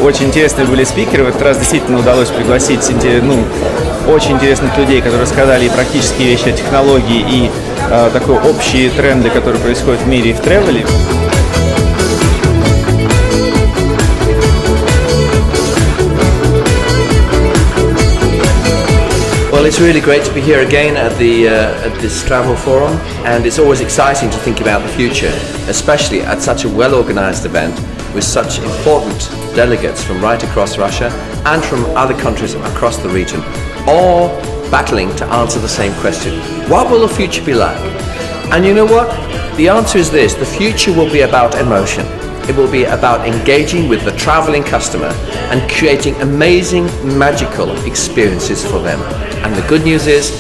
очень интересные были спикеры. В этот раз действительно удалось пригласить очень интересных людей, которые рассказали и практические вещи о технологии, и такой общие тренды, которые происходят в мире и в тревеле. Well, it's really great to be here again at this travel forum, and it's always exciting to think about the future, especially at such a well-organized event with such important delegates from right across Russia and from other countries across the region, all battling to answer the same question. What will the future be like? And you know what? The answer is this: the future will be about emotion. It will be about engaging with the traveling customer and creating amazing, magical experiences for them. And the good news is,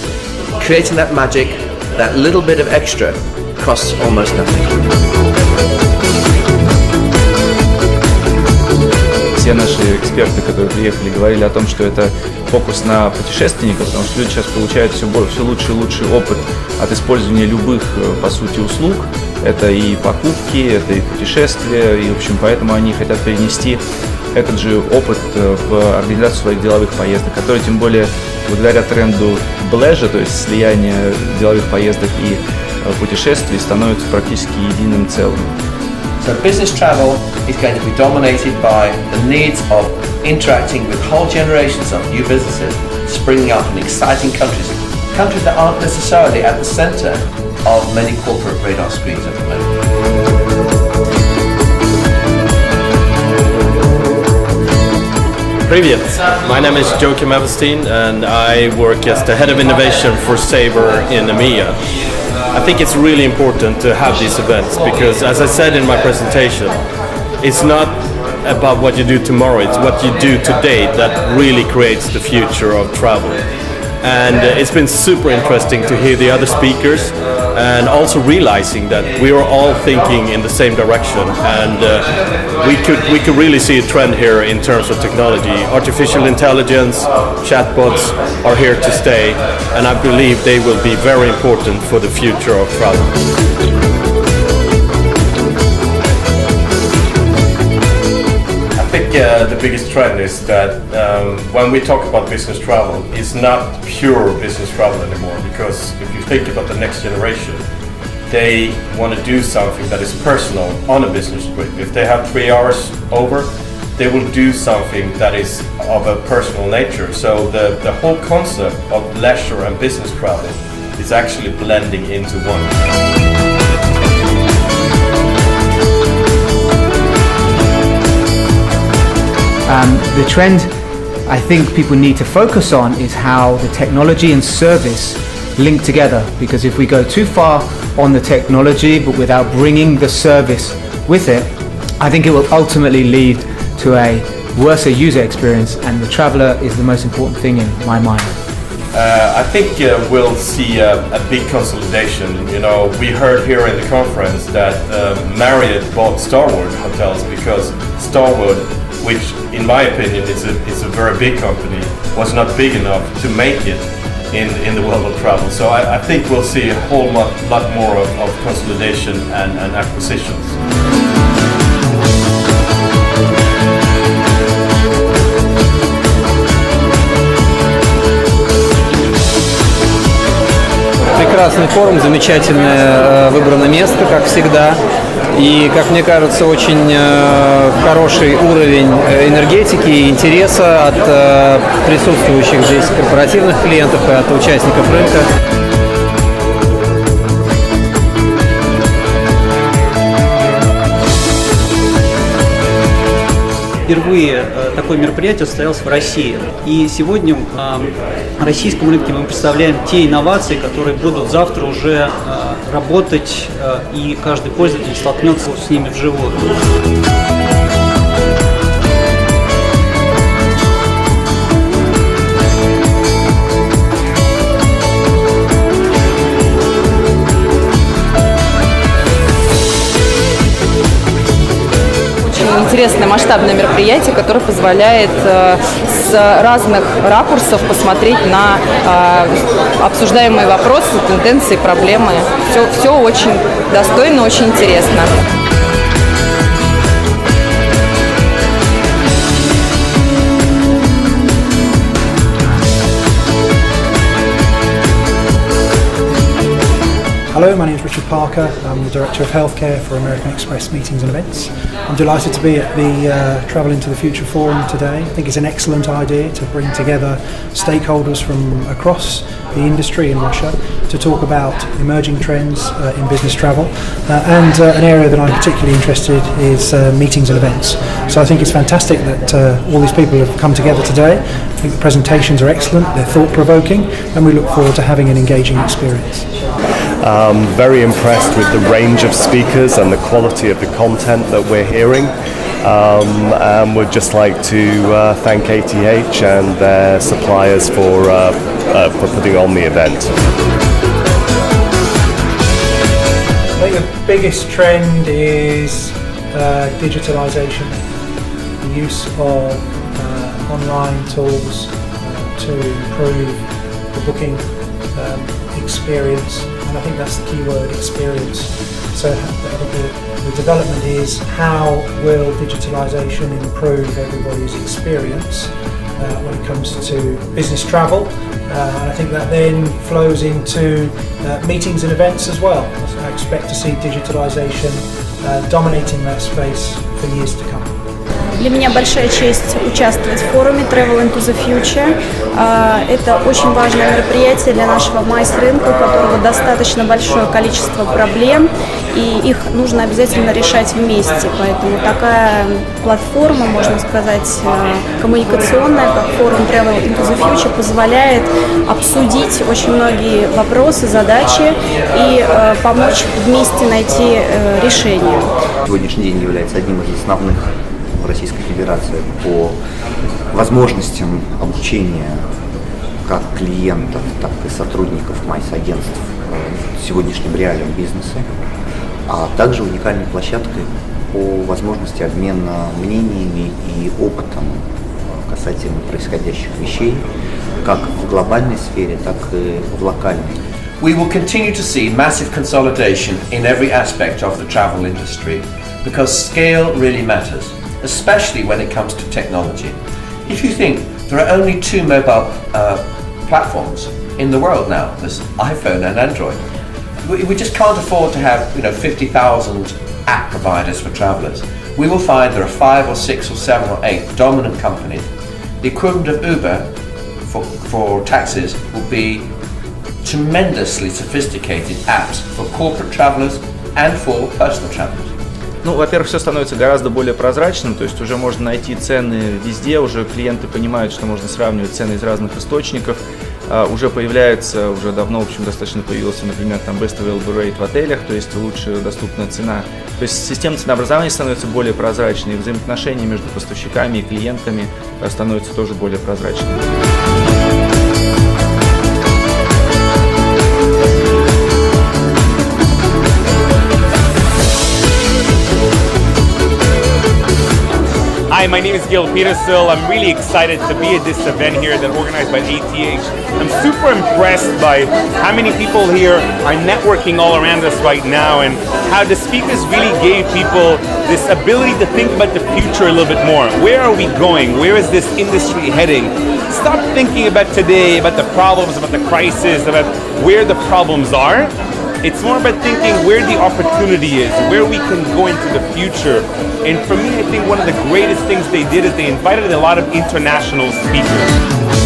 creating that magic, that little bit of extra, costs almost nothing. Все наши эксперты, которые приехали, говорили о том, что это фокус на путешественников, потому что люди сейчас получают все лучше и лучший опыт от использования любых, по сути, услуг. Это и покупки, это и путешествия, и, в общем, поэтому они хотят перенести этот же опыт в организацию своих деловых поездок, которые, тем более, благодаря тренду более, то есть слияния деловых поездок и путешествий, становятся практически единым целым. So business travel is going to be dominated by the needs of interacting with whole generations of new businesses springing up in exciting countries that aren't necessarily at the center of many corporate radar screens at the moment. Привет! My name is Joachim Everstein and I work as the head of innovation for Sabre in EMEA. I think it's really important to have these events because, as I said in my presentation, it's not about what you do tomorrow, it's what you do today that really creates the future of travel. And it's been super interesting to hear the other speakers and also realizing that we are all thinking in the same direction, and we could really see a trend here in terms of technology. Artificial intelligence, chatbots are here to stay, and I believe they will be very important for the future of travel. I think the biggest trend is that when we talk about business travel, it's not pure business travel anymore, because if you think about the next generation, they want to do something that is personal on a business trip. If they have 3 hours over, they will do something that is of a personal nature. So the whole concept of leisure and business travel is actually blending into one. The trend I think people need to focus on is how the technology and service link together, because if we go too far on the technology but without bringing the service with it, I think it will ultimately lead to a worse user experience, and the traveler is the most important thing in my mind. I think we'll see a big consolidation. You know, we heard here in the conference that Marriott bought Starwood hotels because Starwood, which in my opinion is a very big company, was not big enough to make it in the world of travel. So I think we'll see a whole lot more of consolidation and acquisitions. Прекрасный форум, замечательное выбрано место, как всегда. И, как мне кажется, очень хороший уровень энергетики и интереса от присутствующих здесь корпоративных клиентов и от участников рынка. Впервые такое мероприятие состоялось в России. И сегодня на российском рынке мы представляем те инновации, которые будут завтра уже работать, и каждый пользователь столкнется с ними вживую. Интересное масштабное мероприятие, которое позволяет с разных ракурсов посмотреть на обсуждаемые вопросы, тенденции, проблемы. Все очень достойно, очень интересно. Hello, my name is Richard Parker. I'm the Director of Healthcare for American Express Meetings and Events. I'm delighted to be at the Travel into the Future Forum today. I think it's an excellent idea to bring together stakeholders from across the industry in Russia to talk about emerging trends in business travel. And an area that I'm particularly interested is meetings and events. So I think it's fantastic that all these people have come together today. I think the presentations are excellent, they're thought-provoking, and we look forward to having an engaging experience. Very impressed with the range of speakers and the quality of the content that we're hearing. And would just like to thank ATH and their suppliers for putting on the event. I think the biggest trend is digitalisation, the use of online tools to improve the booking experience, and I think that's the key word, experience. So I think the development is how will digitalisation improve everybody's experience when it comes to business travel, and I think that then flows into meetings and events as well. I expect to see digitalisation dominating that space for years to come. Для меня большая честь участвовать в форуме Travel into the Future. Это очень важное мероприятие для нашего майс-рынка, у которого достаточно большое количество проблем, и их нужно обязательно решать вместе. Поэтому такая платформа, можно сказать, коммуникационная, как форум Travel into the Future, позволяет обсудить очень многие вопросы, задачи и помочь вместе найти решение. Сегодняшний день является одним из основных в Российской Федерации по возможностям обучения как клиентов, так и сотрудников майс-агентств сегодняшним реалиям бизнеса, а также уникальной площадкой по возможности обмена мнениями и опытом касательно происходящих вещей как в глобальной сфере, так и в локальной. We will continue to see massive consolidation in every aspect of the travel industry because scale really matters, especially when it comes to technology. If you think there are only two mobile platforms in the world now, there's iPhone and Android. We just can't afford to have 50,000 app providers for travelers. We will find there are 5 or 6 or 7 or 8 dominant companies. The equivalent of Uber for taxis will be tremendously sophisticated apps for corporate travelers and for personal travelers. Ну, во-первых, все становится гораздо более прозрачным, то есть уже можно найти цены везде, уже клиенты понимают, что можно сравнивать цены из разных источников, уже появляется, уже давно, в общем, достаточно появился, например, там best available rate в отелях, то есть лучшая доступная цена. То есть система ценообразования становится более прозрачной, взаимоотношения между поставщиками и клиентами становятся тоже более прозрачными. Hi, my name is Gil Petersil. I'm really excited to be at this event here that's organized by ATH. I'm super impressed by how many people here are networking all around us right now and how the speakers really gave people this ability to think about the future a little bit more. Where are we going? Where is this industry heading? Stop thinking about today, about the problems, about the crisis, about where the problems are. It's more about thinking where the opportunity is, where we can go into the future. And for me, I think one of the greatest things they did is they invited a lot of international speakers.